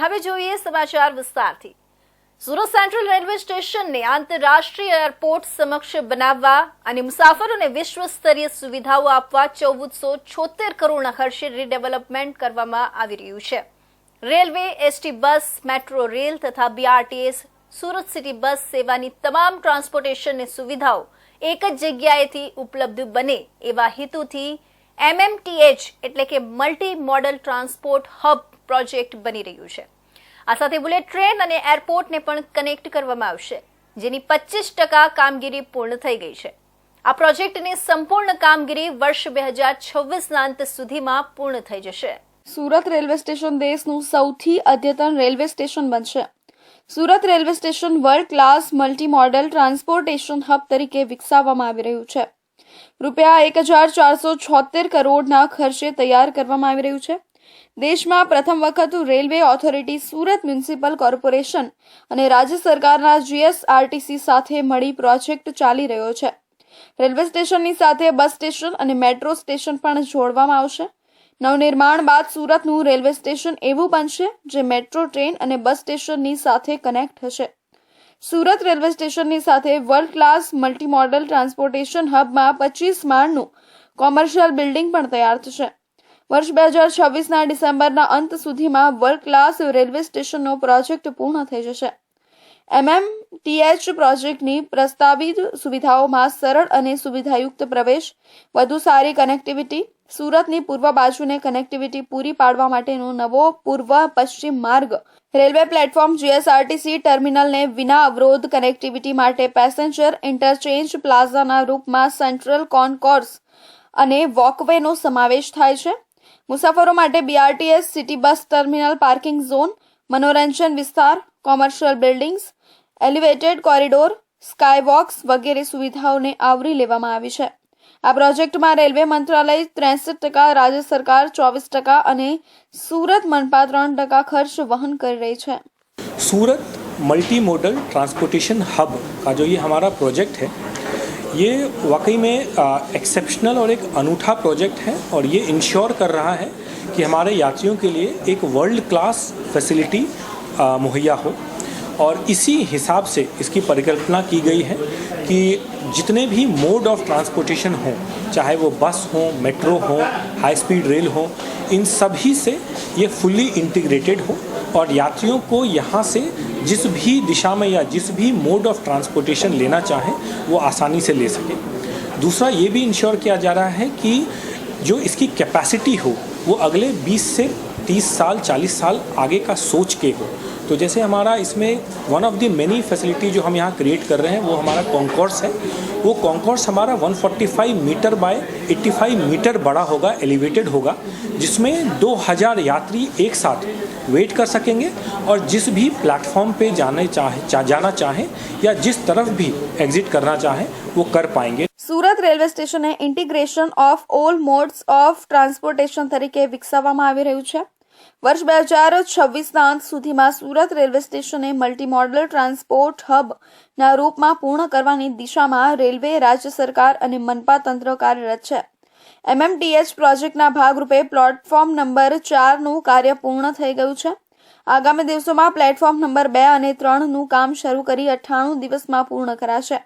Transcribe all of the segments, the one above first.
હવે જોઈએ સમાચાર વિસ્તારથી। સુરત સેન્ટ્રલ રેલવે સ્ટેશનને આંતરરાષ્ટ્રીય એરપોર્ટ સમક્ષ બનાવવા અને મુસાફરોને વિશ્વ સ્તરીય સુવિધાઓ આપવા 1476 કરોડના ખર્ચે રીડેવલપમેન્ટ કરવામાં આવી રહ્યું છે। Railway, ST bus, metro rail તથા બીઆરટીએસ સુરત સિટી બસ સેવાની તમામ ટ્રાન્સપોર્ટેશનની સુવિધાઓ એક જ જગ્યાએથી ઉપલબ્ધ બને એવા હેતુથી MMTH એટલે કે multi modal transport hub project બની રહ્યું છે। આ સાથે બુલેટ ટ્રેન અને એરપોર્ટને પણ કનેક્ટ કરવામાં આવશે, જેની 25% કામગીરી પૂર્ણ થઈ ગઈ છે। આ પ્રોજેક્ટની સંપૂર્ણ કામગીરી વર્ષ 2026ના અંત સુધીમાં પૂર્ણ થઈ જશે। સુરત રેલવે સ્ટેશન દેશનું સૌથી અદ્યતન રેલવે સ્ટેશન બનશે। Surat railway station world class multi modal transportation hub તરીકે વિકસાવવામાં આવી રહ્યું છે। રૂપિયા 1476 કરોડના ખર્ચે તૈયાર કરવામાં આવી રહ્યું છે। દેશમાં પ્રથમ વખત railway authority, Surat municipal corporation અને રાજ્ય સરકારના GSRTC સાથે મળી પ્રોજેક્ટ ચાલી રહ્યો છે। રેલવે સ્ટેશનની સાથે બસ સ્ટેશન અને મેટ્રો સ્ટેશન પણ જોડવામાં આવશે। નવનિર્માણ બાદ સુરતનું રેલવે સ્ટેશન એવું બનશે જે મેટ્રો ટ્રેન અને બસ સ્ટેશનની સાથે કનેક્ટ થશે। સુરત રેલવે સ્ટેશનની સાથે world class multi modal transportation હબમાં 25 માળનું કોમર્શિયલ બિલ્ડિંગ પણ તૈયાર થશે। વર્ષ 2026ના ડિસેમ્બરના અંત સુધીમાં વર્લ્ડ ક્લાસ રેલવે સ્ટેશનનો પ્રોજેક્ટ પૂર્ણ થઈ જશે। MMTH પ્રોજેક્ટની પ્રસ્તાવિત સુવિધાઓમાં સરળ અને સુવિધાયુક્ત પ્રવેશ, વધુ સારી કનેક્ટિવિટી, સુરતની પૂર્વ બાજુને કનેક્ટિવિટી પૂરી પાડવા માટેનો નવો પૂર્વ પશ્ચિમ માર્ગ, રેલવે પ્લેટફોર્મ GSRTC ટર્મિનલને વિના અવરોધ કનેક્ટિવિટી માટે પેસેન્જર ઇન્ટરચેન્જ પ્લાઝાના રૂપમાં સેન્ટ્રલ કોન્કોર્સ અને વોકવેનો સમાવેશ થાય છે। મુસાફરો માટે BRTS city bus terminal parking zone, મનોરંજન વિસ્તાર, કોમર્શિયલ બિલ્ડિંગ્સ, એલિવેટેડ કોરિડોર, સ્કાયવોક્સ વગેરે સુવિધાઓને આવરી લેવામાં આવી છે। આ પ્રોજેક્ટમાં રેલવે મંત્રાલય 63%, રાજ્ય સરકાર 24% અને સુરત મનપા 3% ખર્ચ વહન કરી રહી છે। सूरत मल्टी मॉडल ट्रांसपोर्टेशन हब का जो ये हमारा प्रोजेक्ट है, ये वाकई में एक्सेप्शनल और एक अनूठा प्रोजेक्ट है और ये इंश्योर कर रहा है कि हमारे यात्रियों के लिए एक वर्ल्ड क्लास फैसिलिटी मुहैया हो। और इसी हिसाब से इसकी परिकल्पना की गई है कि जितने भी मोड ऑफ ट्रांसपोर्टेशन हों, चाहे वो बस हो, मेट्रो हो, हाई स्पीड रेल हो, इन सभी से ये फुल्ली इंटीग्रेटेड हो और यात्रियों को यहाँ से जिस भी दिशा में या जिस भी मोड ऑफ ट्रांसपोर्टेशन लेना चाहें वो आसानी से ले सकें। दूसरा ये भी इंश्योर किया जा रहा है कि जो इसकी कैपेसिटी हो वो अगले 20 से 30 साल 40 साल आगे का सोच के हो। तो जैसे हमारा इसमें one of the many facility जो हम यहाँ क्रिएट कर रहे हैं वो हमारा कॉन्कोर्स है। वो कॉन्कोर्स हमारा 145 मीटर बाय 85 मीटर बड़ा होगा, एलिवेटेड होगा, जिसमें 2000 यात्री एक साथ वेट कर सकेंगे और जिस भी प्लेटफॉर्म पे जाना चाहें या जिस तरफ भी एग्जिट करना चाहें वो कर पाएंगे। સુરત રેલવે સ્ટેશને integration of all modes of transportation તરીકે વિકસાવવામાં આવી રહ્યું છે। વર્ષ 2026ના અંત સુધીમાં સુરત રેલવે સ્ટેશને મલ્ટી મોડલ ટ્રાન્સપોર્ટ હબના રૂપમાં પૂર્ણ કરવાની દિશામાં રેલવે, રાજ્ય સરકાર અને મનપા તંત્ર કાર્યરત છે। MMTH પ્રોજેક્ટના ભાગરૂપે પ્લેટફોર્મ નંબર 4નું કાર્ય પૂર્ણ થઈ ગયું છે। આગામી દિવસોમાં પ્લેટફોર્મ નંબર 2 અને 3નું કામ શરૂ કરી 98 દિવસમાં પૂર્ણ કરાશે।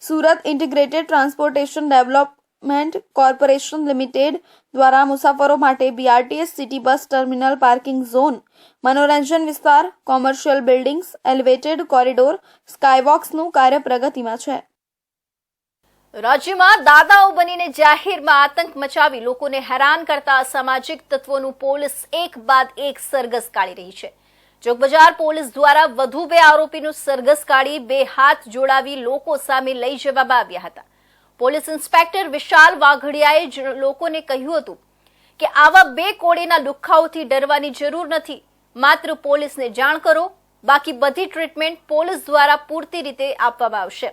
Surat integrated transportation development corporation limited દ્વારા મુસાફરો માટે BRTS city bus terminal parking zone, મનોરંજન વિસ્તાર, કોમર્શિયલ બિલ્ડિંગ્સ, એલિવેટેડ કોરિડોર, સ્કાયવોક્સનું કાર્ય પ્રગતિમાં છે। રાજ્યમાં દાદાઓ બનીને જાહેરમાં આતંક મચાવી લોકોને હેરાન કરતા અસામાજિક તત્વોનું પોલીસ એક બાદ એક સરઘસ કાઢી રહી છે। ચોકબજાર પોલીસ દ્વારા વધુ 2 આરોપીનું સરઘસ કાઢી 2 હાથ જોડાવી લોકો સામે લઈ જવામાં આવ્યા હતા। પોલીસ ઇન્સ્પેક્ટર વિશાલ વાઘડિયાએ લોકોને કહ્યું હતું કે આવા 2 કોળીના લુખ્ખાઓથી ડરવાની જરૂર નથી, માત્ર પોલીસને જાણ કરો, બાકી બધી ટ્રીટમેન્ટ પોલીસ દ્વારા પૂરતી રીતે આપવામાં આવશે।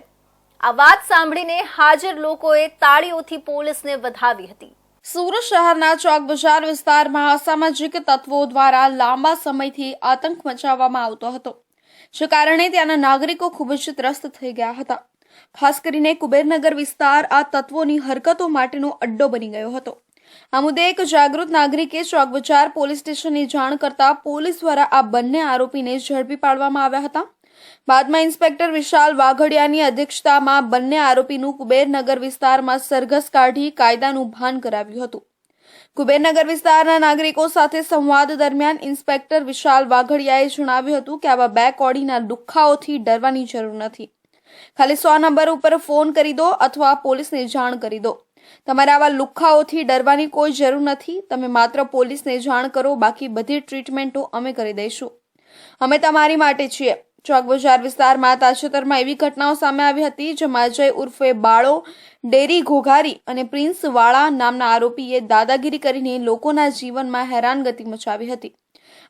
આ વાત સાંભળીને હાજર લોકોએ તાળીઓથી પોલીસને વધાવી હતી। સુરત શહેરના ચોક બજાર વિસ્તારમાં અસામાજિક તત્વો દ્વારા લાંબા સમયથી આતંક મચાવવામાં આવતો હતો, જે કારણે ત્યાંના નાગરિકો ખૂબ જ ત્રસ્ત થઈ ગયા હતા। ખાસ કરીને કુબેરનગર વિસ્તાર આ તત્વોની હરકતો માટેનો અડ્ડો બની ગયો હતો। આ મુદ્દે એક જાગૃત નાગરિકે ચોક બજાર પોલીસ સ્ટેશનની જાણ કરતા પોલીસ દ્વારા આ બંને આરોપીને ઝડપી પાડવામાં આવ્યા હતા. બાદમાં ઇન્સ્પેક્ટર વિશાલ વાઘડિયાની અધ્યક્ષતામાં બંને આરોપીનું કુબેરનગર વિસ્તારમાં સરઘસ કાઢી કાયદાનું ભાન કરાવ્યું હતું. કુબેરનગર વિસ્તારના નાગરિકો સાથે સંવાદ દરમિયાન ઇન્સ્પેક્ટર વિશાલ વાઘડિયાએ જણાવ્યું હતું કે આવા બે કોડીના દુખાઓથી ડરવાની જરૂર નથી. ખાલી 100 નંબર ઉપર ફોન કરી દો અથવા પોલીસને જાણ કરી દો. તમારે આવા લુખ્ખાઓથી ડરવાની કોઈ જરૂર નથી. તમે માત્ર પોલીસને જાણ કરો, બાકી બધી ટ્રીટમેન્ટો અમે કરી દઈશું. અમે તમારી માટે છીએ. ચોક બજાર વિસ્તારમાં તાજેતરમાં એવી ઘટનાઓ સામે આવી હતી જેમાં અજય ઉર્ફે બાળો, ડેરી ઘોઘારી અને પ્રિન્સ વાળા નામના આરોપીએ દાદાગીરી કરીને લોકોના જીવનમાં હેરાનગતિ મચાવી હતી.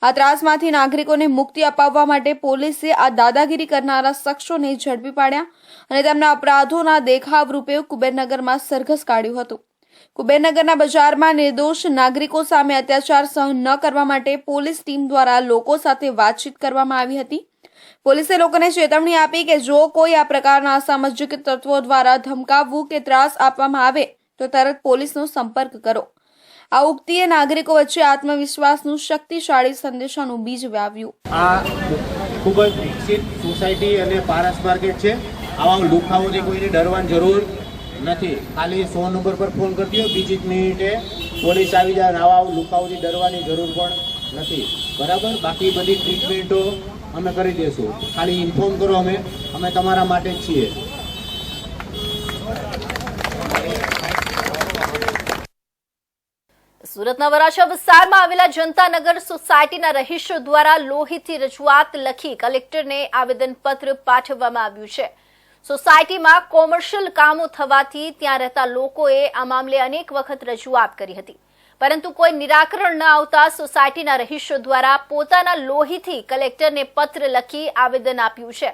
આ ત્રાસમાંથી નાગરિકોને મુક્તિ અપાવવા માટે પોલીસે આ દાદાગીરી કરનારા શખ્સોને ઝડપી પાડ્યા અને તેમના અપરાધોના દેખાવ રૂપે કુબેરનગરમાં સરઘસ કાઢ્યું હતું. કુબેરનગરના બજારમાં નિર્દોષ નાગરિકો સામે અત્યાચાર સહન ન કરવા માટે પોલીસ ટીમ દ્વારા લોકો સાથે વાતચીત કરવામાં આવી હતી. પોલીસે લોકોને ચેતવણી આપી કે જો કોઈ આ પ્રકારના અસામાજિક તત્વો દ્વારા ધમકાવવું કે ત્રાસ આપવામાં આવે તો તરત પોલીસનો સંપર્ક કરો. આ ઉક્તિએ નાગરિકો વચ્ચે આત્મવિશ્વાસનું શક્તિશાળી સંદેશાનું બીજ વાવ્યું. આ ખૂબ જ વિકસિત સોસાયટી અને પારસ માર્કેટ છે. આવા લુખાઓથી કોઈને ડરવાની જરૂર નથી. ખાલી 100 નંબર પર ફોન કરી દો, બીજી જ મિનિટે પોલીસ આવી જાય. આવા લુખાઓથી ડરવાની જરૂર પણ નથી. બરાબર? બાકી બધી ટ્રીટમેન્ટો અમે કરી દઈશું. ખાલી ઇન્ફોર્મ કરો, અમે તમારા માટે જ છીએ. સુરતના વરાછા વિસ્તારમાં આવેલા જનતાનગર સોસાયટીના રહીશો દ્વારા લોહીથી રજૂઆત લખી કલેક્ટરને આવેદનપત્ર પાઠવવામાં આવ્યું છે. સોસાયટીમાં કોમર્શિયલ કામો થવાથી ત્યાં રહેતા લોકોએ આ મામલે અનેક વખત રજૂઆત કરી હતી, પરંતુ કોઈ નિરાકરણ ન આવતા સોસાયટીના રહીશો દ્વારા પોતાના લોહીથી કલેક્ટરને પત્ર લખી આવેદન આપ્યું છે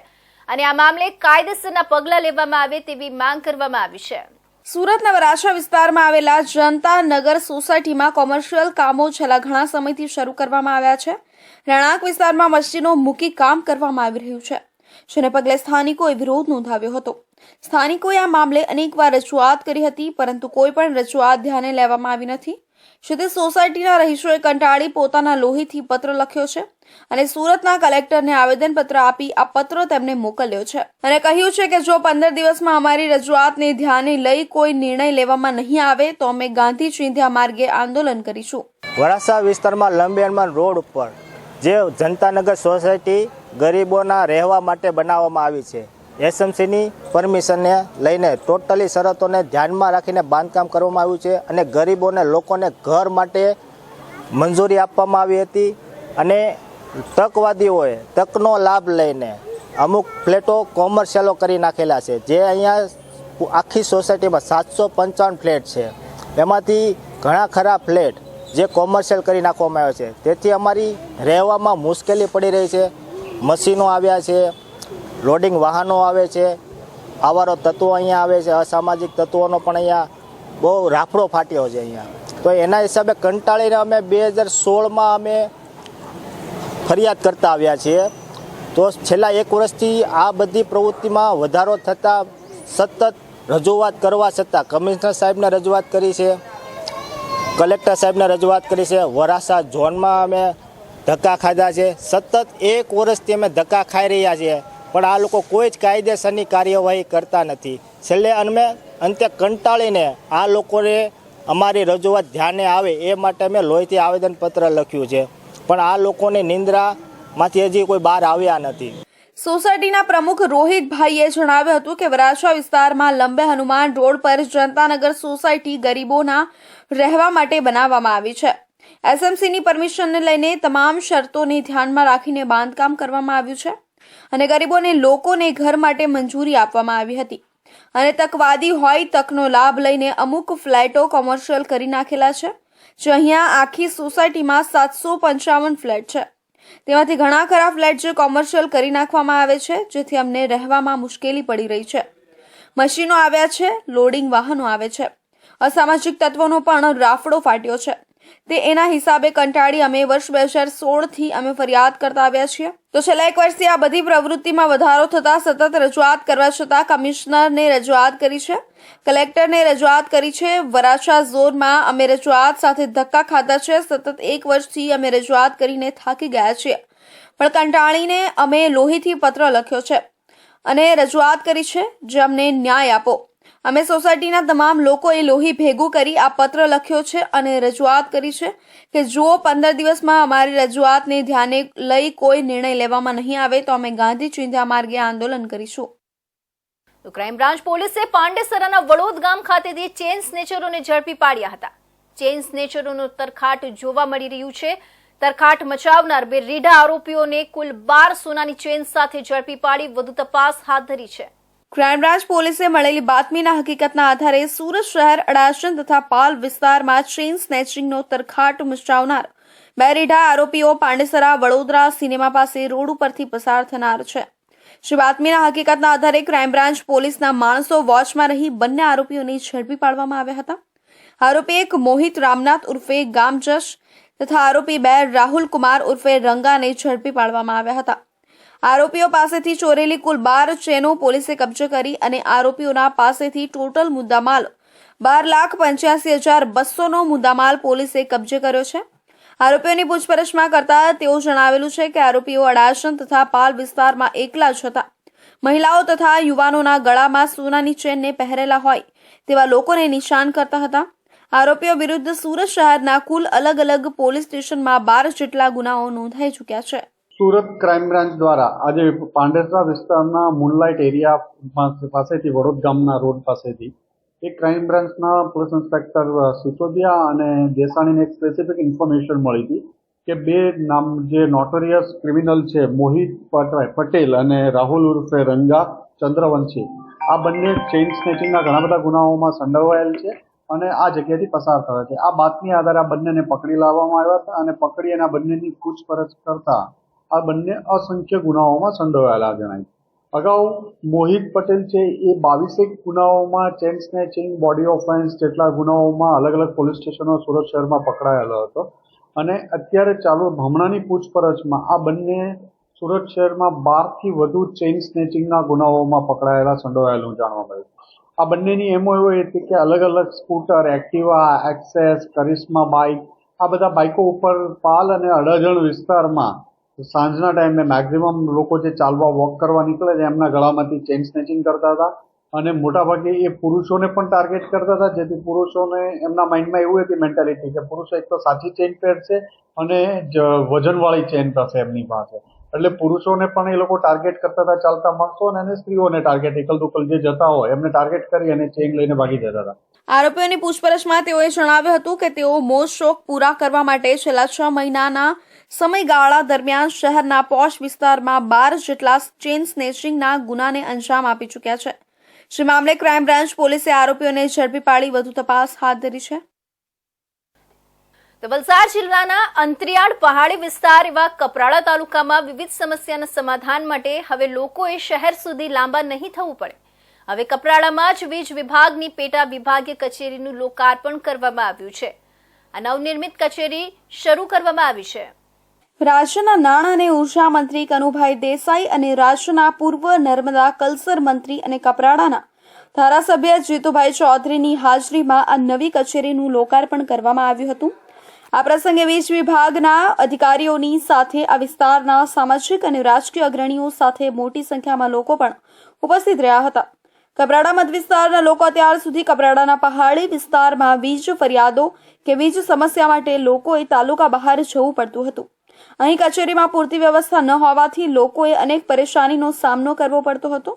અને આ મામલે કાયદેસરના પગલાં લેવામાં આવે તેવી માંગ કરવામાં આવી છે. સુરતના વરાછા વિસ્તારમાં આવેલા જનતાનગર સોસાયટીમાં કોમર્શિયલ કામો છેલ્લા ઘણા સમયથી શરૂ કરવામાં આવ્યા છે. રહેણાંક વિસ્તારમાં મશીનો મૂકી કામ કરવામાં આવી રહ્યું છે, જેને પગલે સ્થાનિકોએ વિરોધ નોંધાવ્યો હતો. સ્થાનિકોએ આ મામલે અનેકવાર રજૂઆત કરી હતી, પરંતુ કોઈ પણ રજૂઆત ધ્યાને લેવામાં આવી નથી. જેથી સોસાયટીના રહીશોએ કંટાળી પોતાના લોહીથી પત્ર લખ્યો છે અને સુરતના કલેક્ટરને આવેદનપત્ર આપી આ પત્ર તેમને મોકલ્યો છે અને કહ્યું છે કે જો 15 દિવસમાં અમારી રજૂઆતને ધ્યાને લઈ કોઈ નિર્ણય લેવામાં નહીં આવે તો અમે ગાંધી ચિંધ્યા માર્ગે આંદોલન કરીશું. વરાછા વિસ્તારમાં લંબેણમાં રોડ ઉપર જે જનતાનગર સોસાયટી ગરીબોના રહેવા માટે બનાવવામાં આવી છે, એસએમસીની પરમિશનને લઈને ટોટલી શરતોને ધ્યાનમાં રાખીને બાંધકામ કરવામાં આવ્યું છે અને ગરીબોને લોકોને ઘર માટે મંજૂરી આપવામાં આવી હતી અને તકવાદીઓએ તકનો લાભ લઈને અમુક ફ્લેટો કોમર્શિયલો કરી નાખેલા છે. જે અહીંયા આખી સોસાયટીમાં 755 ફ્લેટ છે, એમાંથી ઘણા ખરા ફ્લેટ જે કોમર્શિયલ કરી નાખવામાં આવ્યા છે. તેથી અમારી રહેવામાં મુશ્કેલી પડી રહી છે. મશીનો આવ્યા છે, લોડિંગ વાહનો આવે છે, આવારો તત્વો અહીંયા આવે છે, અસામાજિક તત્વોનો પણ અહીંયા બહુ રાફડો ફાટ્યો છે અહીંયા. તો એના હિસાબે કંટાળીને અમે 2016માં અમે ફરિયાદ કરતા આવ્યા છીએ. તો છેલ્લા 1 વર્ષથી આ બધી પ્રવૃત્તિમાં વધારો થતાં સતત રજૂઆત કરવા છતાં કમિશનર સાહેબને રજૂઆત કરી છે, કલેક્ટર સાહેબને રજૂઆત કરી છે, વરાછા ઝોનમાં અમે ધક્કા ખાધા છે. સતત 1 વર્ષથી અમે ધક્કા ખાઈ રહ્યા છીએ, પણ આ લોકો કોઈ જ કાયદેસરની કાર્યવાહી કરતા નથી. છેલ્લે અમે અંતે કંટાળીને આ લોકોને અમારી રજૂઆત ધ્યાને આવે એ માટે અમે લોહીથી આવેદનપત્ર લખ્યું છે, પણ આ લોકોની નિંદ્રામાંથી હજી કોઈ બહાર આવ્યા નથી. સોસાયટીના પ્રમુખ રોહિતભાઈએ જણાવ્યું હતું કે વરાછા વિસ્તારમાં લંબે હનુમાન રોડ પર જનતાનગર સોસાયટી ગરીબોના રહેવા માટે બનાવવામાં આવી છે. એસએમસીની પરમિશનને લઈને તમામ શરતોને ધ્યાનમાં રાખીને બાંધકામ કરવામાં આવ્યું છે અને ગરીબોને લોકોને ઘર માટે મંજૂરી આપવામાં આવી હતી અને તકવાદી હોય તકનો લાભ લઈને અમુક ફ્લેટો કોમર્શિયલ કરી નાખેલા છે. જે અહીંયા આખી સોસાયટીમાં 755 ફ્લેટ છે, તેમાંથી ઘણા ખરા ફ્લેટ જે કોમર્શિયલ કરી નાખવામાં આવે છે, જેથી અમને રહેવામાં મુશ્કેલી પડી રહી છે. મશીનો આવ્યા છે, લોડિંગ વાહનો આવે છે, અસામાજિક તત્વોનો પણ રાફડો ફાટ્યો છે. તે એના હિસાબે કંટાળી અમે વર્ષ 2016થી અમે ફરિયાદ કરતા આવ્યા છીએ. તો છેલ્લા 1 વર્ષથી આ બધી પ્રવૃત્તિમાં વધારો થતા સતત રજૂઆત કરવા છતાં કમિશનરને રજૂઆત કરી છે, કલેક્ટરને રજૂઆત કરી છે. વરાછા ઝોનમાં અમે રજૂઆત સાથે ધક્કા ખાધા છે. સતત 1 વર્ષથી અમે રજૂઆત કરીને થાકી ગયા છીએ, પણ કંટાળીને અમે લોહીથી પત્ર લખ્યો છે અને રજૂઆત કરી છે જે અમને ન્યાય આપો. અમે સોસાયટીના તમામ લોકોએ લોહી ભેગું કરી આ પત્ર લખ્યો છે અને રજૂઆત કરી છે કે જો 15 દિવસમાં અમારી રજૂઆતને ધ્યાને લઈ કોઈ નિર્ણય લેવામાં નહીં આવે તો અમે ગાંધી ચિંધ્યા માર્ગે આંદોલન કરીશું. તો ક્રાઇમ બ્રાન્ચ પોલીસે પાંડેસરાના વડોદ ગામ ખાતેથી ચેઇન સ્નેચરોને ઝડપી પાડ્યા હતા. ચેઇન સ્નેચરોનું તરખાટ જોવા મળી રહ્યું છે. તરખાટ મચાવનાર 2 રીઢા આરોપીઓને કુલ 12 સોનાની ચેઇન સાથે ઝડપી પાડી વધુ તપાસ હાથ ધરી છે. ક્રાઇમ બ્રાન્ચ પોલીસે મળેલી બાતમીના હકીકતના આધારે સુરત શહેર, અડાજણ તથા પાલ વિસ્તારમાં ચેઇન સ્નેચિંગનો તરખાટ મચાવનાર 2 રીઢા આરોપીઓ પાંડેસરા વડોદરા સિનેમા પાસે રોડ ઉપરથી પસાર થનાર છે. જે બાતમીના હકીકતના આધારે ક્રાઇમ બ્રાન્ચ પોલીસના માણસો વોચમાં રહી બંને આરોપીઓને ઝડપી પાડવામાં આવ્યા હતા. આરોપી 1 મોહિત રામનાથ ઉર્ફે ગામજશ તથા આરોપી 2 રાહુલ કુમાર ઉર્ફે રંગાને ઝડપી પાડવામાં આવ્યા હતા. આરોપીઓ પાસેથી ચોરેલી કુલ 12 ચેનો પોલીસે કબજે કરી અને આરોપીઓના પાસેથી ટોટલ મુદ્દામાલ 12,85,200 નો મુદ્દામાલ પોલીસે કબજે કર્યો છે. આરોપીઓની પૂછપરછમાં કરતા તેઓ જણાવેલું છે કે આરોપીઓ અડાજણ તથા પાલ વિસ્તારમાં એકલા જ હતા. મહિલાઓ તથા યુવાનોના ગળામાં સોનાની ચેનને પહેરેલા હોય તેવા લોકોને નિશાન કરતા હતા. આરોપીઓ વિરુદ્ધ સુરત શહેરના કુલ અલગ અલગ પોલીસ સ્ટેશનમાં 12 જેટલા ગુનાઓ નોંધાઈ ચૂક્યા છે. સુરત ક્રાઇમ બ્રાન્ચ દ્વારા આજે પાંડેસરા વિસ્તારના મૂનલાઇટ એરિયા પાસેથી વડોદ ગામના રોડ પાસેથી એક ક્રાઇમ બ્રાન્ચના પોલીસ ઇન્સ્પેક્ટર સિસોદિયા અને દેસાણીને એક સ્પેસિફિક ઇન્ફોર્મેશન મળી હતી કે 2 નામ જે નોટોરિયસ ક્રિમિનલ છે, મોહિત પટેલ અને રાહુલ ઉર્ફે રંગા ચંદ્રવંશી, આ બંને ચેઇન સ્નેચિંગના ઘણા બધા ગુનાઓમાં સંડોવાયેલ છે અને આ જગ્યાથી પસાર થયા છે. આ બાતમી આધારે આ બંનેને પકડી લાવવામાં આવ્યા હતા અને પકડી અને આ બંનેની પૂછપરછ કરતા આ બંને અસંખ્ય ગુનાઓમાં સંડોવાયેલા જણાય. અગાઉ મોહિત પટેલ છે એ 22 ગુનાઓમાં ચેઇન સ્નેચિંગ, બોડી ઓફેન્સ જેટલા ગુનાઓમાં અલગ અલગ પોલીસ સ્ટેશનો સુરત શહેરમાં પકડાયેલો હતો અને અત્યારે ચાલુ હમણાંની પૂછપરછમાં આ બંને સુરત શહેરમાં 12 થી વધુ ચેઇન સ્નેચિંગના ગુનાઓમાં પકડાયેલા સંડોવાયેલું જાણવા મળ્યું. આ બંનેની એમો એવો હતી કે અલગ અલગ સ્કૂટર, એક્ટિવા, એક્સેસ, કરિશ્મા બાઇક, આ બધા બાઇકો ઉપર પાલ અને અડાજણ વિસ્તારમાં સાંજના ટાઈમે મેક્સિમમ લોકો જે ચાલવા વોક કરવા નીકળે છે એમના ગળામાંથી ચેઇન સ્નેચિંગ કરતા હતા અને મોટાભાગે એ પુરુષોને પણ ટાર્ગેટ કરતા હતા, જેથી પુરુષોને એમના માઇન્ડમાં એવું હતી મેન્ટાલિટી કે પુરુષો એક તો સાચી ચેઇન પહેરશે અને વજનવાળી ચેઇન થશે એમની પાસે, એટલે પુરુષોને પણ એ લોકો ટાર્ગેટ કરતા હતા ચાલતા માણસો અને સ્ત્રીઓને ટાર્ગેટ એકલ દુકલ જે જતા હોય એમને ટાર્ગેટ કરી અને ચેઇન લઈને ભાગી જતા હતા. આરોપીઓની પૂછપરછમાં તેઓએ જણાવ્યું હતું કે તેઓ મોજ શોખ પૂરા કરવા માટે છેલ્લા 6 મહિનાના સમયગાળા દરમિયાન શહેરના પોશ વિસ્તારમાં 12 જેટલા ચેઇન સ્નેચિંગના ગુનાને અંજામ આપી ચૂક્યા છે. જે મામલે ક્રાઇમ બ્રાન્ચ પોલીસે આરોપીઓને ઝડપી પાડી વધુ તપાસ હાથ ધરી છે. તો વલસાડ જિલ્લાના અંતરિયાળ પહાડી વિસ્તાર એવા કપરાડા તાલુકામાં વિવિધ સમસ્યાના સમાધાન માટે હવે લોકોએ શહેર સુધી લાંબા નહીં થવું પડે. હવે કપરાડામાં જ વીજ વિભાગની પેટા વિભાગીય કચેરીનું લોકાર્પણ કરવામાં આવ્યું છે. આ નવનિર્મિત કચેરી શરૂ કરવામાં આવી છે. રાજ્યના નાણાં અને ઉર્જા મંત્રી કનુભાઈ દેસાઈ અને રાજ્યના પૂર્વ નર્મદા કલ્સર મંત્રી અને કપરાડાના ધારાસભ્ય જીતુભાઈ ચૌધરીની હાજરીમાં આ નવી કચેરીનું લોકાર્પણ કરવામાં આવ્યું હતું. આ પ્રસંગે વીજ વિભાગના અધિકારીઓની સાથે આ વિસ્તારના સામાજિક અને રાજકીય અગ્રણીઓ સાથે મોટી સંખ્યામાં લોકો પણ ઉપસ્થિત રહ્યા હતા. કપરાડા મત વિસ્તારના લોકો અત્યાર સુધી કપરાડાના પહાડી વિસ્તારમાં વીજ ફરિયાદો કે વીજ સમસ્યા માટે લોકોએ તાલુકા બહાર જવું પડતું હતું. અહીં કચેરીમાં પૂરતી વ્યવસ્થા ન હોવાથી લોકોએ અનેક પરેશાનીનો સામનો કરવો પડતો હતો.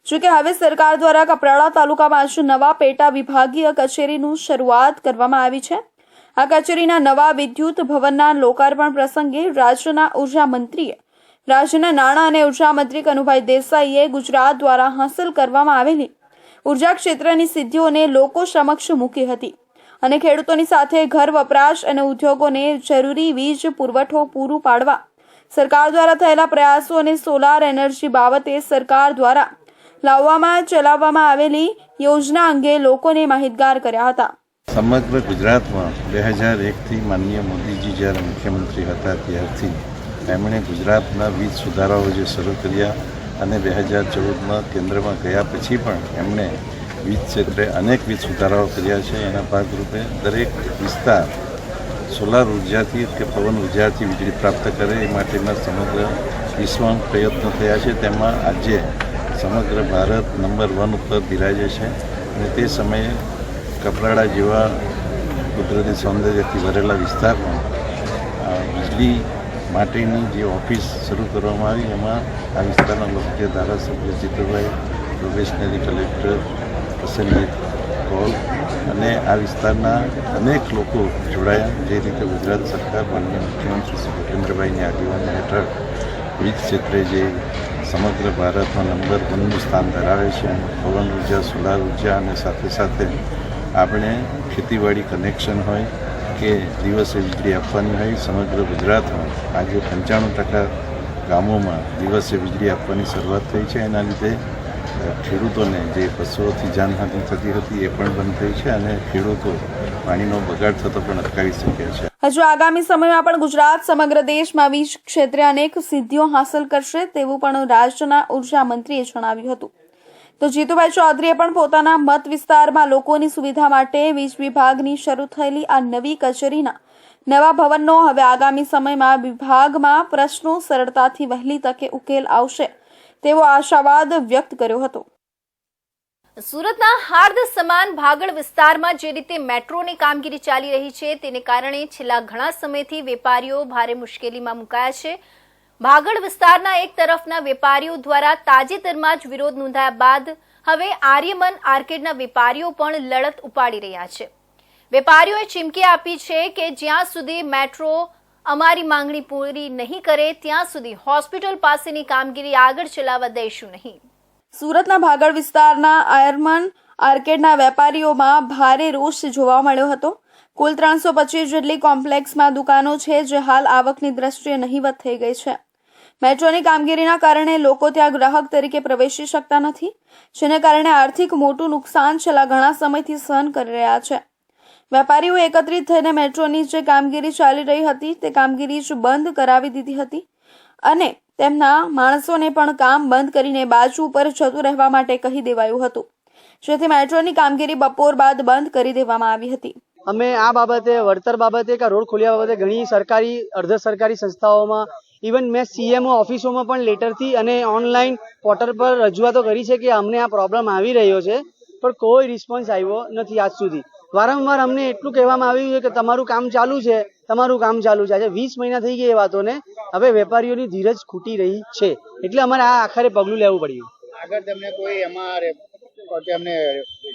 જોકે હવે સરકાર દ્વારા કપરાડા તાલુકામાં જ નવા પેટા વિભાગીય કચેરીનું શરૂઆત કરવામાં આવી છે. આ કચેરીના નવા વિદ્યુત ભવનના લોકાર્પણ પ્રસંગે રાજ્યના ઉર્જા મંત્રીએ રાજ્યના નાણાં અને ઉર્જા મંત્રી કનુભાઈ દેસાઈએ ગુજરાત દ્વારા હાંસલ કરવામાં આવેલી ઉર્જા ક્ષેત્રની સિદ્ધિઓને લોકો સમક્ષ મૂકી હતી અને ખેડૂતોની સાથે ઘર વપરાશ અને ઉદ્યોગોને જરૂરી વીજ પુરવઠો પૂરું પાડવા સરકાર દ્વારા થયેલા પ્રયાસો અને સોલાર એનર્જી બાબતે સરકાર દ્વારા ચલાવવામાં આવેલી યોજના અંગે લોકોને માહિતગાર કર્યા હતા. સમગ્ર ગુજરાતમાં 2001થી માનનીય મોદીજી જ્યારે મુખ્યમંત્રી હતા ત્યારથી એમણે ગુજરાતના વીજ સુધારાઓ જે શરૂ કર્યા અને 2014માં કેન્દ્રમાં ગયા પછી પણ એમણે વીજ ક્ષેત્રે અનેક વીજ સુધારાઓ કર્યા છે. એના ભાગરૂપે દરેક વિસ્તાર સોલાર ઉર્જાથી કે પવન ઉર્જાથી વીજળી પ્રાપ્ત કરે એ માટેના સમગ્ર વિશ્વમાં પ્રયત્નો થયા છે. તેમાં આજે સમગ્ર ભારત નંબર 1 ઉપર બિરાજે છે અને તે સમયે કપરાડા જેવા કુદરતી સૌંદર્યથી ભરેલા વિસ્તારમાં વીજળી માટેની જે ઓફિસ શરૂ કરવામાં આવી એમાં આ વિસ્તારના લોકપ્રિય ધારાસભ્ય જીતુભાઈ, પ્રોબેશનરી કલેક્ટર પ્રસન્નજીત કૌલ અને આ વિસ્તારના અનેક લોકો જોડાયા. જે રીતે ગુજરાત સરકાર માનનીય મુખ્યમંત્રી શ્રી ભૂપેન્દ્રભાઈની આગેવાની હેઠળ વીજ ક્ષેત્રે જે સમગ્ર ભારતમાં નંબર 1નું સ્થાન ધરાવે છે. પવન ઉર્જા, સોલાર ઉર્જા અને સાથે સાથે આપણે ખેતીવાડી કનેક્શન હોય કે દિવસે વીજળી આપવાની હોય, સમગ્ર ગુજરાતમાં આજે 95% ગામોમાં દિવસે વીજળી આપવાની શરૂઆત થઈ છે. એના લીધે ખેડૂતોને જે પશુઓથી જાનહાનિ થતી હતી એ પણ બંધ થઈ છે અને ખેડૂતો પાણીનો બગાડ થતો પણ અટકાવી શક્યા છે. હજુ આગામી સમયમાં પણ ગુજરાત સમગ્ર દેશમાં વીજ ક્ષેત્રે અનેક સિદ્ધિઓ હાંસલ કરશે તેવું પણ રાજ્યના ઉર્જા મંત્રીએ જણાવ્યું હતું. તો જીતુભાઈ ચૌધરીએ પણ પોતાના મત વિસ્તારમાં લોકોની સુવિધા માટે વીજ વિભાગની શરૂ થયેલી આ નવી કચેરીના નવા ભવનનો હવે આગામી સમયમાં વિભાગમાં પ્રશ્નો સરળતાથી વહેલી તકે ઉકેલ આવશે તેવો આશાવાદ વ્યક્ત કર્યો હતો. સુરતના હાર્દ સમાન ભાગળ વિસ્તારમાં જે રીતે મેટ્રોની કામગીરી ચાલી રહી છે તેને કારણે છેલ્લા ઘણા સમયથી વેપારીઓ ભારે મુશ્કેલીમાં મુકાયા છે. ભાગળ વિસ્તારના એક તરફના વેપારીઓ દ્વારા તાજેતરમાં જ વિરોધ નોંધાયા બાદ હવે આર્યમન આર્કેડના વેપારીઓ પણ લડત ઉપાડી રહ્યા છે. વેપારીઓએ ચીમકી આપી છે કે જ્યાં સુધી મેટ્રો અમારી માંગણી પૂરી નહીં કરે ત્યાં સુધી હોસ્પિટલ પાસેની કામગીરી આગળ ચલાવવા દઈશું નહીં. સુરતના ભાગળ વિસ્તારના આયરમન આર્કેડના વેપારીઓમાં ભારે રોષ જોવા મળ્યો હતો. કુલ 325 જેટલી કોમ્પ્લેક્સમાં દુકાનો છે જે હાલ આવકની દ્રષ્ટિએ નહીવત થઈ ગઈ છે. મેટ્રોની કામગીરીના કારણે લોકો ત્યાં ગ્રાહક તરીકે પ્રવેશી શકતા નથી, જેને કારણે આર્થિક મોટું નુકસાન છેલ્લા ઘણા સમયથી સહન કરી રહ્યા છે. વેપારીઓ એકત્રિત થઈને મેટ્રોની જે કામગીરી ચાલી રહી હતી તે કામગીરી જ બંધ કરાવી દીધી હતી અને તેમના માણસોને પણ કામ બંધ કરીને બાજુ ઉપર જતું રહેવા માટે કહી દેવાયું હતું, જેથી મેટ્રોની કામગીરી બપોર બાદ બંધ કરી દેવામાં આવી હતી. અમે આ બાબતે વળતર બાબતે કે રોડ ખોલ્યા બાબતે ઘણી સરકારી અર્ધ સરકારી સંસ્થાઓમાં ઇવન મેં CMO ઓફિસોમાં પણ લેટરથી અને ઓનલાઈન પોર્ટલ પર રજૂઆતો કરી છે કે અમને આ પ્રોબ્લેમ આવી રહ્યો છે, પણ કોઈ રિસ્પોન્સ આવ્યો નથી આજ સુધી. વારંવાર અમને એટલું કહેવામાં આવ્યું છે કે તમારું કામ ચાલુ છે, તમારું કામ ચાલુ છે. આજે 20 મહિના થઈ ગયા એ વાતોને. હવે વેપારીઓની ધીરજ ખૂટી રહી છે, એટલે અમારે આ આખરે પગલું લેવું પડ્યું. આગળ તમને કોઈ એમાં અમને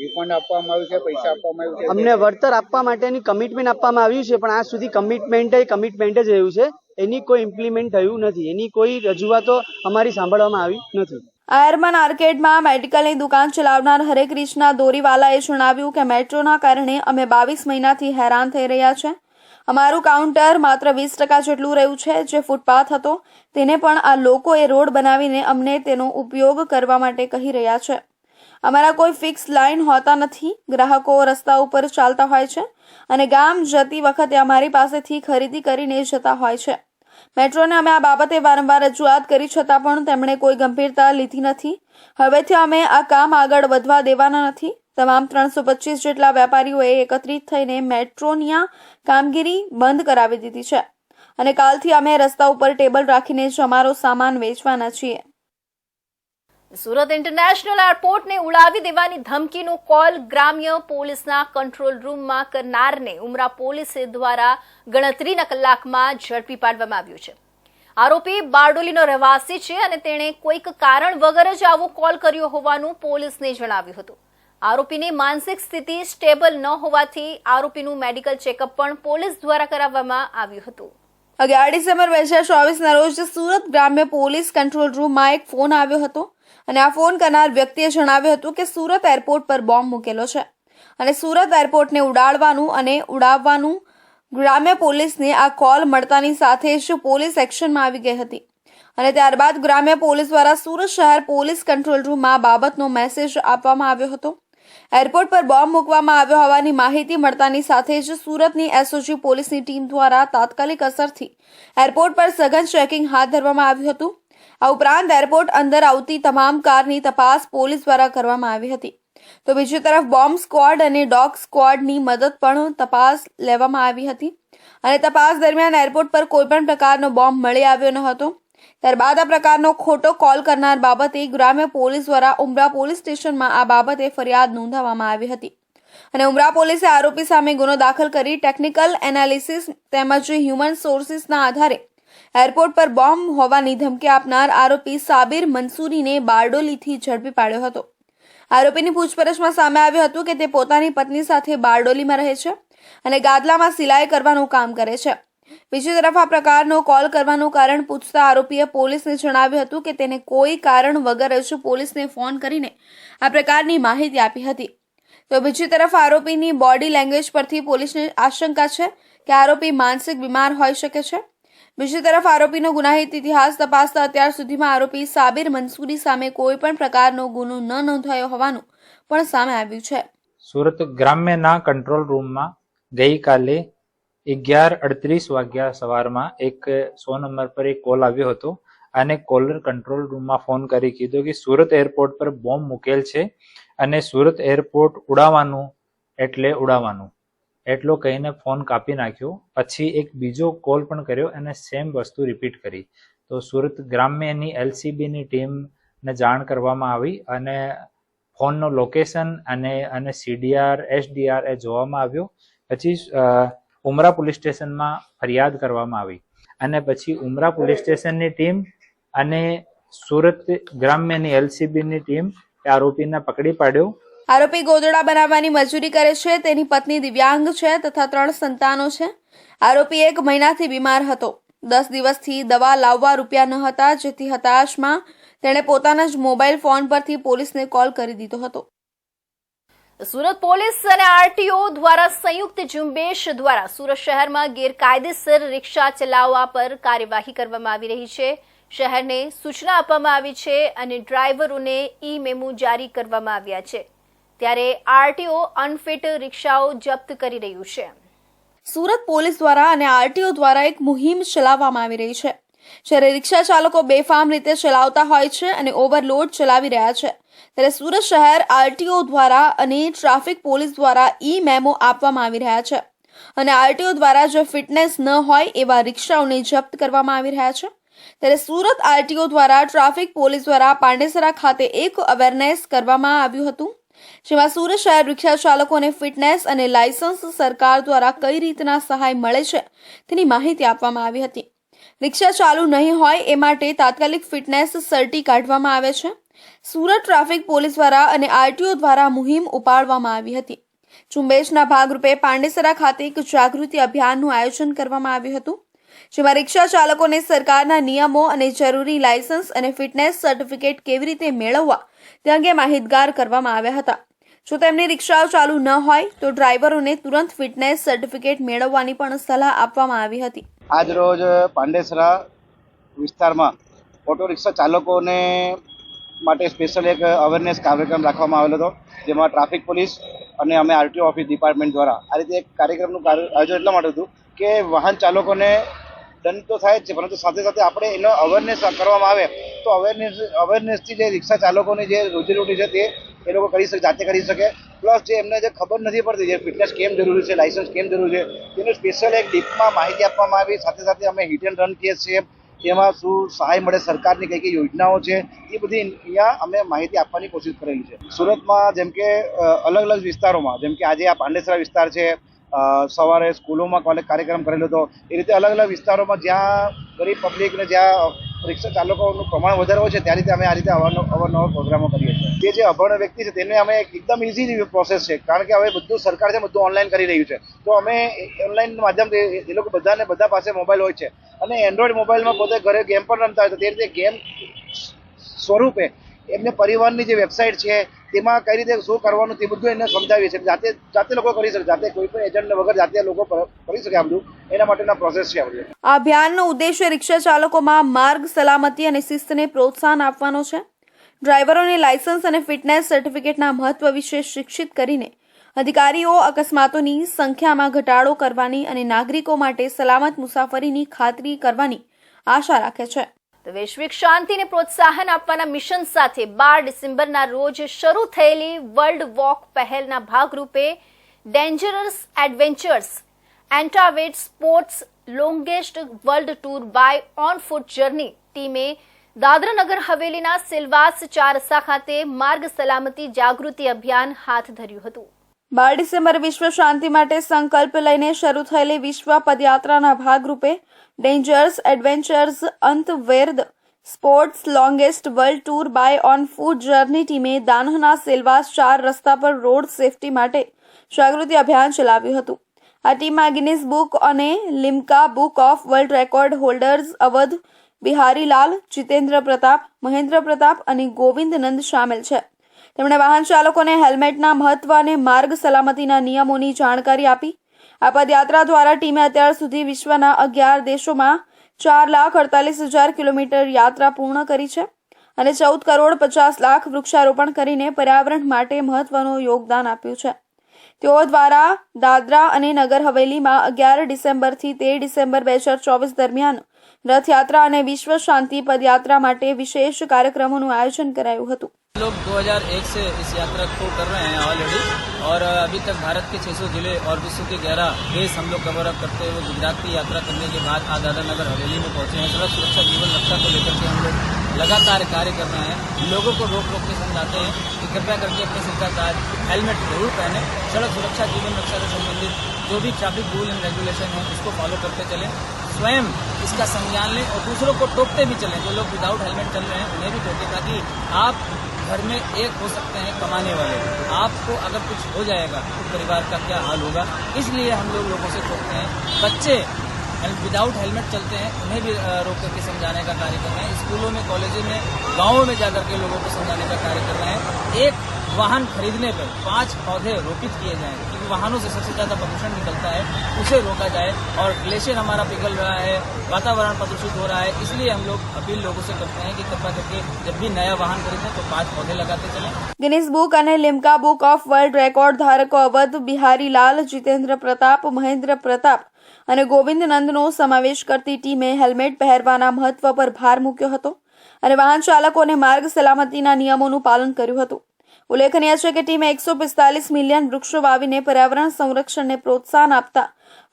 રિફંડ આપવામાં આવ્યું છે, પૈસા આપવામાં આવ્યું છે? અમને વળતર આપવા માટેની કમિટમેન્ટ આપવામાં આવ્યું છે, પણ આજ સુધી કમિટમેન્ટ જ રહ્યું છે. એની કોઈ ઇમ્પ્લિમેન્ટ થયું નથી, એની કોઈ રજૂઆતો અમારી સાંભળવામાં આવી નથી. આયરમન આર્કેડમાં મેડિકલની દુકાન ચલાવનાર હરે કૃષ્ણા દોરીવાલાએ જણાવ્યું કે મેટ્રોના કારણે અમે 22 મહિનાથી હેરાન થઈ રહ્યા છે. અમારું કાઉન્ટર માત્ર 20% જેટલું રહ્યું છે. જે ફૂટપાથ હતો તેને પણ આ લોકોએ રોડ બનાવીને અમને તેનો ઉપયોગ કરવા માટે કહી રહ્યા છે. અમારા કોઈ ફિક્સ લાઇન હોતા નથી. ગ્રાહકો રસ્તા ઉપર ચાલતા હોય છે અને ગામ જતી વખતે અમારી પાસેથી ખરીદી કરીને જતા હોય છે. મેટ્રોને અમે આ બાબતે વારંવાર રજૂઆત કરી છતાં પણ તેમણે કોઈ ગંભીરતા લીધી નથી. હવેથી અમે આ કામ આગળ વધવા દેવાના નથી. તમામ 325 જેટલા વેપારીઓએ એકત્રિત થઈને મેટ્રોની કામગીરી બંધ કરાવી દીધી છે અને કાલથી અમે રસ્તા ઉપર ટેબલ રાખીને જ અમારો સામાન વેચવાના છીએ. સુરત ઇન્ટરનેશનલ એરપોર્ટને ઉડાવી દેવાની ધમકીનો કોલ ગ્રામ્ય પોલીસના કંટ્રોલ રૂમમાં કરનારને ઉમરા પોલીસ દ્વારા ગણતરીના કલાકમાં ઝડપી પાડવામાં આવ્યો છે. આરોપી બારડોલીનો રહેવાસી છે અને તેણે કોઈક કારણ વગર જ આવો કોલ કર્યો હોવાનું પોલીસને જણાવ્યું હતું. આરોપીની માનસિક સ્થિતિ સ્ટેબલ ન હોવાથી આરોપીનું મેડિકલ ચેકઅપ પણ પોલીસ દ્વારા કરાવવામાં આવ્યું હતું. 11 ડિસેમ્બર 2024ના રોજ સુરત ગ્રામ્ય પોલીસ કંટ્રોલ રૂમમાં એક ફોન આવ્યો હતો અને આ ફોન કરનાર વ્યક્તિએ જણાવ્યું હતું કે સુરત એરપોર્ટ પર બોમ્બ મૂકેલો છે અને સુરત એરપોર્ટને ઉડાડવાનું અને ઉડાવવાનું. ગ્રામ્ય પોલીસને આ કોલ મળતાની સાથે જ પોલીસ એક્શનમાં આવી ગઈ હતી અને ત્યારબાદ ગ્રામ્ય પોલીસ દ્વારા સુરત શહેર પોલીસ કંટ્રોલ રૂમમાં બાબતનો મેસેજ આપવામાં આવ્યો હતો. એરપોર્ટ પર બોમ્બ મૂકવામાં આવ્યો હોવાની માહિતી મળતાની સાથે જ સુરતની એસઓજી પોલીસની ટીમ દ્વારા તાત્કાલિક અસરથી એરપોર્ટ પર સઘન ચેકિંગ હાથ ધરવામાં આવ્યું હતું. આ ઉપરાંત એરપોર્ટ અંદર આવતી તમામ કારની તપાસ પોલીસ દ્વારા કરવામાં આવી હતી. તો બીજી તરફ બોમ્બ સ્ક્વોડ અને ડોગ સ્ક્વોડની મદદ પણ તપાસ લેવામાં આવી હતી અને તપાસ દરમિયાન એરપોર્ટ પર કોઈપણ પ્રકારનો બોમ્બ મળી આવ્યો ન હતો. ત્યારબાદ આ પ્રકારનો ખોટો કોલ કરનાર બાબતે ગ્રામ્ય પોલીસ દ્વારા ઉમરા પોલીસ સ્ટેશનમાં આ બાબતે ફરિયાદ નોંધાવવામાં આવી હતી અને ઉમરા પોલીસે આરોપી સામે ગુનો દાખલ કરી ટેકનિકલ એનાલિસિસ તેમજ હ્યુમન સોર્સિસના આધારે એરપોર્ટ પર બોમ્બ હોવાની ધમકી આપનાર આરોપી સાબિર મંસૂરીને બારડોલીથી ઝડપી પાડ્યો હતો. આરોપીની પૂછપરછમાં સામે આવ્યું હતું કે તે પોતાની પત્ની સાથે બારડોલીમાં રહે છે અને ગાદલામાં સિલાઈ કરવાનું કામ કરે છે. બીજી તરફ આ પ્રકારનો કોલ કરવાનું કારણ પૂછતા આરોપીએ પોલીસને જણાવ્યું હતું કે તેને કોઈ કારણ વગર જ પોલીસને ફોન કરીને આ પ્રકારની માહિતી આપી હતી. તો બીજી તરફ આરોપીની બોડી લેંગ્વેજ પરથી પોલીસને આશંકા છે કે આરોપી માનસિક બીમાર હોઈ શકે છે. બીજી તરફ આરોપીનો ગુનાહિત ઇતિહાસ તપાસતા અત્યાર સુધીમાં આરોપી સાબિર મંસૂરી સામે કોઈ પણ પ્રકારનો ગુનો ન નોંધાયો હોવાનું પણ સામે આવ્યું છે. સુરત ગ્રામ્યના કંટ્રોલ રૂમમાં ગઈકાલે 11:38 વાગ્યા સવારમાં એક 100 નંબર પર એક કોલ આવ્યો હતો અને કોલર કંટ્રોલ રૂમમાં ફોન કરી કીધું કે સુરત એરપોર્ટ પર બોમ્બ મૂકેલ છે અને સુરત એરપોર્ટ ઉડાવવાનું એટલે ઉડાવવાનું એટલો કહીને ફોન કાપી નાખ્યો. પછી એક બીજો કોલ પણ કર્યો અને સેમ વસ્તુ રિપીટ કરી. તો સુરત ગ્રામ્યની LCBની ટીમને જાણ કરવામાં આવી અને ફોનનો લોકેશન અને CDR SDR એ જોવામાં આવ્યો. પછી ઉમરા પોલીસ સ્ટેશનમાં ફરિયાદ કરવામાં આવી અને પછી ઉમરા પોલીસ સ્ટેશનની ટીમ અને સુરત ગ્રામ્યની LCBની ટીમ આરોપીને પકડી પાડ્યો. આરોપી ગોદડા બનાવવાની મજૂરી કરે છે. તેની પત્ની દિવ્યાંગ છે તથા 3 સંતાનો છે. આરોપી 1 મહિનાથી બીમાર હતો. 10 દિવસથી દવા લાવવા રૂપિયા ન હતા, જેથી હતાશમાં તેણે પોતાના જ મોબાઈલ ફોન પરથી પોલીસને કોલ કરી દીધો હતો. સુરત પોલીસ અને RTO દ્વારા સંયુક્ત ઝુંબેશ દ્વારા સુરત શહેરમાં ગેરકાયદેસર રિક્ષા ચલાવવા પર કાર્યવાહી કરવામાં આવી રહી છે. શહેરને સૂચના આપવામાં આવી છે અને ડ્રાઈવરોને ઈ-મેમો જારી કરવામાં આવ્યા છે. ત્યારે RTO અનફિટ રિક્ષાઓ જપ્ત કરી રહ્યું છે. સુરત પોલીસ દ્વારા અને RTO દ્વારા એક મુહિમ ચલાવવામાં આવી રહી છે. જ્યારે રિક્ષા ચાલકો બેફામ રીતે ચલાવતા હોય છે અને ઓવરલોડ ચલાવી રહ્યા છે, ત્યારે સુરત શહેર RTO દ્વારા અને ટ્રાફિક પોલીસ દ્વારા ઈ-મેમો આપવામાં આવી રહ્યા છે અને RTO દ્વારા જો ફિટનેસ ન હોય એવા રિક્ષાઓને જપ્ત કરવામાં આવી રહ્યા છે. ત્યારે સુરત RTO દ્વારા ટ્રાફિક પોલીસ દ્વારા પાંડેસરા ખાતે એક અવેરનેસ કરવામાં આવ્યું હતું, જેમાં સુરત શહેર રિક્ષા ચાલકોને ફિટનેસ અને લાયસન્સ સરકાર દ્વારા કઈ રીતના સહાય મળે છે તેની માહિતી આપવામાં આવી હતી. રિક્ષા ચાલુ નહીં હોય એ માટે તાત્કાલિક ફિટનેસ સર્ટી કાઢવામાં આવે છે. સુરત ટ્રાફિક પોલીસ દ્વારા અને RTO દ્વારા મુહિમ ઉપાડવામાં આવી હતી. ઝુંબેશના ભાગરૂપે પાંડેસરા ખાતે એક જાગૃતિ અભિયાનનું આયોજન કરવામાં આવ્યું હતું, જેમાં રિક્ષા ચાલકોને સરકારના નિયમો અને જરૂરી લાયસન્સ અને ફિટનેસ સર્ટિફિકેટ કેવી રીતે મેળવવા તે અંગે માહિતગાર કરવામાં આવ્યા હતા. જો તેમની રિક્ષાઓ ચાલુ ન હોય તો ડ્રાઈવરોને તુરંત ફિટનેસ સર્ટિફિકેટ મેળવવાની પણ સલાહ આપવામાં આવી હતી. આજ રોજ પાંડેસરા વિસ્તારમાં ઓટો રિક્ષા ચાલકોને માટે સ્પેશિયલ એક અવેરનેસ કાર્યક્રમ રાખવામાં આવેલો હતો, જેમાં ટ્રાફિક પોલીસ અને અમે RTO ઓફિસ ડિપાર્ટમેન્ટ દ્વારા આ રીતે એક કાર્યક્રમનું આયોજન એટલા માટે હતું કે વાહન ચાલકોને દંડ તો થાય જ છે, પરંતુ સાથે સાથે આપણે એનો અવેરનેસ કરવામાં આવે તો અવેરનેસથી જે રિક્ષા ચાલકોની જે રોજીરોટી છે તે એ લોકો કરી શકે, જાતે કરી શકે. પ્લસ જે એમને જે ખબર નથી પડતી જે ફિટનેસ કેમ જરૂરી છે, લાયસન્સ કેમ જરૂરી છે, તેનું સ્પેશિયલ એક ડીપમાં માહિતી આપવામાં આવી. સાથે સાથે અમે હિટ એન્ડ રન કેસ છે, તેમાં શું સહાય મળે, સરકારની કઈ કઈ યોજનાઓ છે, એ બધી અહીંયા અમે માહિતી આપવાની કોશિશ કરેલી છે. સુરતમાં જેમ કે અલગ અલગ વિસ્તારોમાં, જેમ કે આજે આ પાંડેસરા વિસ્તાર છે, સવારે સ્કૂલોમાં કાર્યક્રમ કરેલો હતો, એ રીતે અલગ અલગ વિસ્તારોમાં જ્યાં ગરીબ પબ્લિક ને જ્યાં રિક્ષા ચાલકોનું પ્રમાણ વધારે હોય છે ત્યાં રીતે અમે આ રીતે અવારનવાર પ્રોગ્રામો કરીએ છીએ. જે અભણ વ્યક્તિ છે તેને અમે એકદમ ઇઝી પ્રોસેસ છે, કારણ કે હવે બધું સરકાર છે બધું ઓનલાઈન કરી રહ્યું છે, તો અમે ઓનલાઈન માધ્યમથી એ લોકો બધા પાસે મોબાઈલ હોય છે અને એન્ડ્રોઈડ મોબાઈલમાં પોતે ઘરે ગેમ પણ રમતા હોય, તો તે રીતે ગેમ સ્વરૂપે એમને પરિવારની જે વેબસાઇટ છે તેમાં કઈ રીતે શું કરવાનું તે બધું એને સમજાવીએ છીએ. જાતે લોકો કરી શકે, જાતે કોઈ પણ એજન્ટ વગર જાતે લોકો કરી શકે. આ બધું એના માટેના પ્રોસેસ છે. આ અભિયાનનો ઉદ્દેશ્ય રિક્ષા ચાલકોમાં માર્ગ સલામતી અને શિસ્તને પ્રોત્સાહન આપવાનો છે. ડ્રાઈવરોને લાયસન્સ અને ફિટનેસ સર્ટિફિકેટના મહત્વ વિશે શિક્ષિત કરીને અધિકારીઓ અકસ્માતોની સંખ્યામાં ઘટાડો કરવાની અને નાગરિકો માટે સલામત મુસાફરીની ખાતરી કરવાની આશા રાખે છે. તો વૈશ્વિક શાંતિને પ્રોત્સાહન આપવાના મિશન સાથે 12 ડિસેમ્બરના રોજ શરૂ થયેલી વર્લ્ડ વોક પહેલના ભાગરૂપે ડેન્જરસ એડવેન્ચર્સ એન્ટાવેટ sports longest world tour by on foot journey ટીમે દાદરા નગર હવેલીના સિલવાસ 4 રસ્તા ખાતે માર્ગ સલામતી જાગૃતિ અભિયાન હાથ ધર્યું હતું. 12 ડિસેમ્બર વિશ્વ શાંતિ માટે સંકલ્પ લઈને શરૂ થયેલી વિશ્વ પદયાત્રાના ભાગરૂપે ડેન્જર્સ એડવેન્ચર્સ અંતવેર્દ sports longest world tour by on foot journey ટીમે દાનહના સિલવાસ 4 રસ્તા પર રોડ સેફટી માટે જાગૃતિ અભિયાન ચલાવ્યું હતું. આ ટીમમાં ગિનિસ બુક અને Limca book of world record holders Awadh Biharilal, Jitendra Pratap, Mahendra Pratap અને ગોવિંદ નંદ સામેલ છે. તેમણે વાહન ચાલકોને હેલ્મેટના મહત્વ અને માર્ગ સલામતીના નિયમોની જાણકારી આપી. આ પદયાત્રા દ્વારા ટીમે અત્યાર સુધી વિશ્વના 11 દેશોમાં 4,48,000 કિલોમીટર યાત્રા પૂર્ણ કરી છે અને 14 કરોડ 50 લાખ વૃક્ષારોપણ કરીને પર્યાવરણ માટે મહત્વનું યોગદાન આપ્યું છે. તેઓ દ્વારા દાદરા અને નગર હવેલીમાં 11 ડિસેમ્બરથી 13 ડિસેમ્બર 2024 દરમિયાન રથયાત્રા અને વિશ્વ શાંતિ પદયાત્રા માટે વિશેષ કાર્યક્રમોનું આયોજન કરાયું હતું. लोग 2001 से इस यात्रा को कर रहे हैं ऑलरेडी और अभी तक भारत के 600 जिले और विश्व के 11 देश हम लोग कवर अप करते हुए गुजरात की यात्रा करने के बाद आज दादरा नगर हवेली में पहुंचे हैं. सड़क सुरक्षा जीवन रक्षा को लेकर के हम लोग लगातार कार्य कर रहे हैं. लोगों को रोक के समझाते हैं कि कृपया करके अपने सिर का ताज हेलमेट जरूर पहने. सड़क सुरक्षा जीवन रक्षा से संबंधित जो भी ट्रैफिक रूल एंड रेगुलेशन है उसको फॉलो करते चलें. स्वयं इसका संज्ञान लें और दूसरों को टोकते भी चलें. जो लोग विदाउट हेलमेट चल रहे हैं उन्हें भी टोके ताकि आप घर में एक हो सकते हैं कमाने वाले. आपको अगर कुछ हो जाएगा तो परिवार का क्या हाल होगा. इसलिए हम लोगों से टोकते हैं. बच्चे विदाउट हेलमेट चलते हैं उन्हें भी रोक करके समझाने का कार्य कर रहे हैं. स्कूलों में, कॉलेजों में, गाँवों में जाकर के लोगों को समझाने का कार्य कर रहे हैं. एक वाहन खरीदने पर 5 पौधे रोपित किए जाएं क्योंकि वाहनों से सबसे ज्यादा प्रदूषण निकलता है, उसे रोका जाए. और ग्लेशियर हमारा पिघल रहा है, वातावरण प्रदूषित हो रहा है. इसलिए हम लोग अपील लोगों से करते हैं कि कृपया करके जब भी नया वाहन खरीदें तो 5 पौधे लगाते चलें. गिनीज बुक અને Limca book of world record ધારકો અવધ બિહારીલાલ, જીતેન્દ્ર પ્રતાપ, મહેન્દ્ર પ્રતાપ અને ગોવિંદ નંદનો સમાવેશ કરતી ટીમે હેલ્મેટ પહેરવાના મહત્વ પર ભાર મૂક્યો હતો અને વાહન ચાલકોને માર્ગ સલામતીના નિયમોનું પાલન કર્યું હતું. ઉલ્લેખનીય છે કે ટીમે 145 મિલિયન વૃક્ષો વાવીને પર્યાવરણ સંરક્ષણને પ્રોત્સાહન આપતા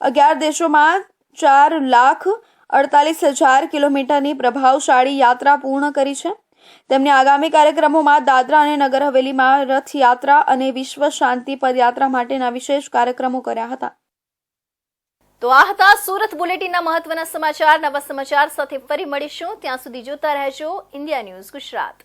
11 દેશોમાં 4,48,000 કિલોમીટરની પ્રભાવશાળી યાત્રા પૂર્ણ કરી છે. તેમણે આગામી કાર્યક્રમોમાં દાદરા અને નગર હવેલીમાં રથયાત્રા અને વિશ્વ શાંતિ પદયાત્રા માટેના વિશેષ કાર્યક્રમો કર્યા હતા. તો આ હતા સુરત બુલેટિનના મહત્વના સમાચાર. નવા સમાચાર સાથે ફરી મળીશું. ત્યાં સુધી જોતા રહેજો ઇન્ડિયા ન્યૂઝ ગુજરાત.